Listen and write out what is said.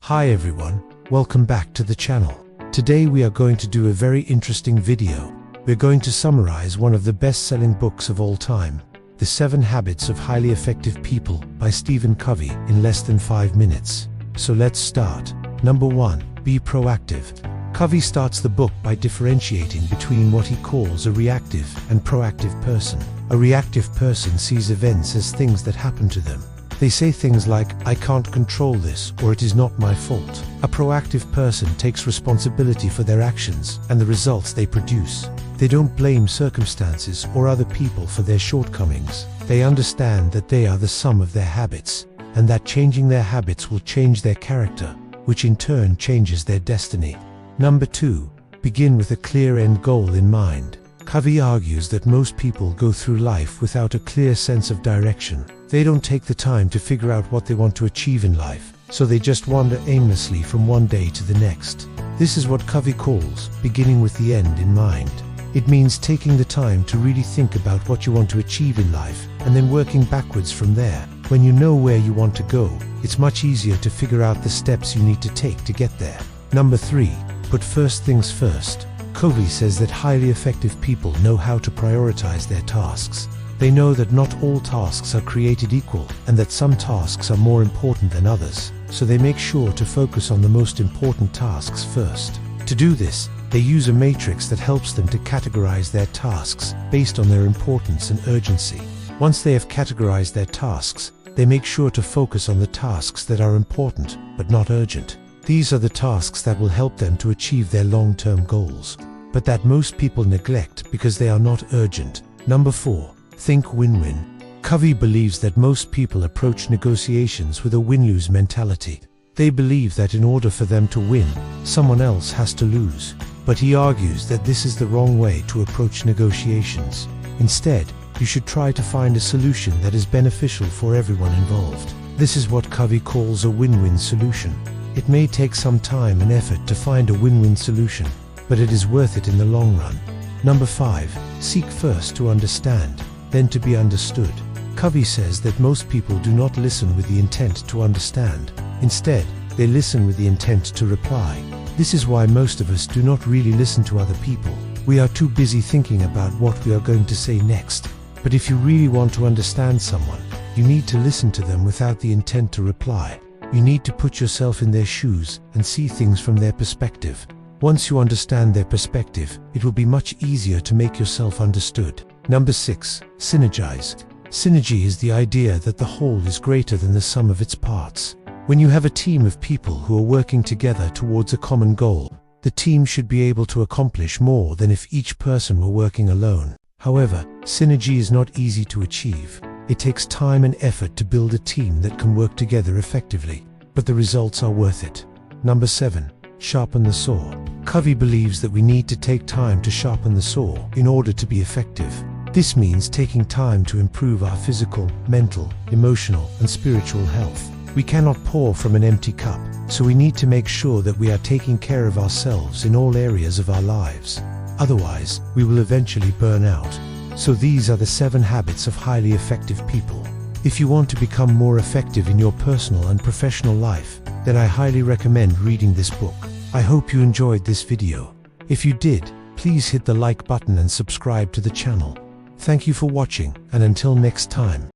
Hi everyone, welcome back to the channel. Today we are going to do a very interesting video. We're going to summarize one of the best-selling books of all time, The 7 Habits of Highly Effective People by Stephen Covey, in less than 5 minutes. So let's start. Number 1. Be proactive. Covey starts the book by differentiating between what he calls a reactive and proactive person. A reactive person sees events as things that happen to them. They say things like, "I can't control this," or "it is not my fault." A proactive person takes responsibility for their actions and the results they produce. They don't blame circumstances or other people for their shortcomings. They understand that they are the sum of their habits, and that changing their habits will change their character, which in turn changes their destiny. Number 2. Begin with a clear end goal in mind. Covey argues that most people go through life without a clear sense of direction. They don't take the time to figure out what they want to achieve in life, so they just wander aimlessly from one day to the next. This is what Covey calls beginning with the end in mind. It means taking the time to really think about what you want to achieve in life, and then working backwards from there. When you know where you want to go, it's much easier to figure out the steps you need to take to get there. Number 3. Put first things first. Covey says that highly effective people know how to prioritize their tasks. They know that not all tasks are created equal, and that some tasks are more important than others, so they make sure to focus on the most important tasks first. To do this, they use a matrix that helps them to categorize their tasks based on their importance and urgency. Once they have categorized their tasks, they make sure to focus on the tasks that are important but not urgent. These are the tasks that will help them to achieve their long-term goals, but that most people neglect because they are not urgent. Number 4. Think win-win. Covey believes that most people approach negotiations with a win-lose mentality. They believe that in order for them to win, someone else has to lose. But he argues that this is the wrong way to approach negotiations. Instead, you should try to find a solution that is beneficial for everyone involved. This is what Covey calls a win-win solution. It may take some time and effort to find a win-win solution, but it is worth it in the long run. Number 5. Seek first to understand, then to be understood. Covey says that most people do not listen with the intent to understand. Instead, they listen with the intent to reply. This is why most of us do not really listen to other people. We are too busy thinking about what we are going to say next. But if you really want to understand someone, you need to listen to them without the intent to reply. You need to put yourself in their shoes and see things from their perspective. Once you understand their perspective, it will be much easier to make yourself understood. Number 6. Synergize. Synergy is the idea that the whole is greater than the sum of its parts. When you have a team of people who are working together towards a common goal, the team should be able to accomplish more than if each person were working alone. However, synergy is not easy to achieve. It takes time and effort to build a team that can work together effectively, but the results are worth it. Number 7. Sharpen the saw. Covey believes that we need to take time to sharpen the saw in order to be effective. This means taking time to improve our physical, mental, emotional, and spiritual health. We cannot pour from an empty cup, so we need to make sure that we are taking care of ourselves in all areas of our lives. Otherwise, we will eventually burn out. So these are the 7 habits of highly effective people. If you want to become more effective in your personal and professional life, then I highly recommend reading this book. I hope you enjoyed this video. If you did, please hit the like button and subscribe to the channel. Thank you for watching, and until next time.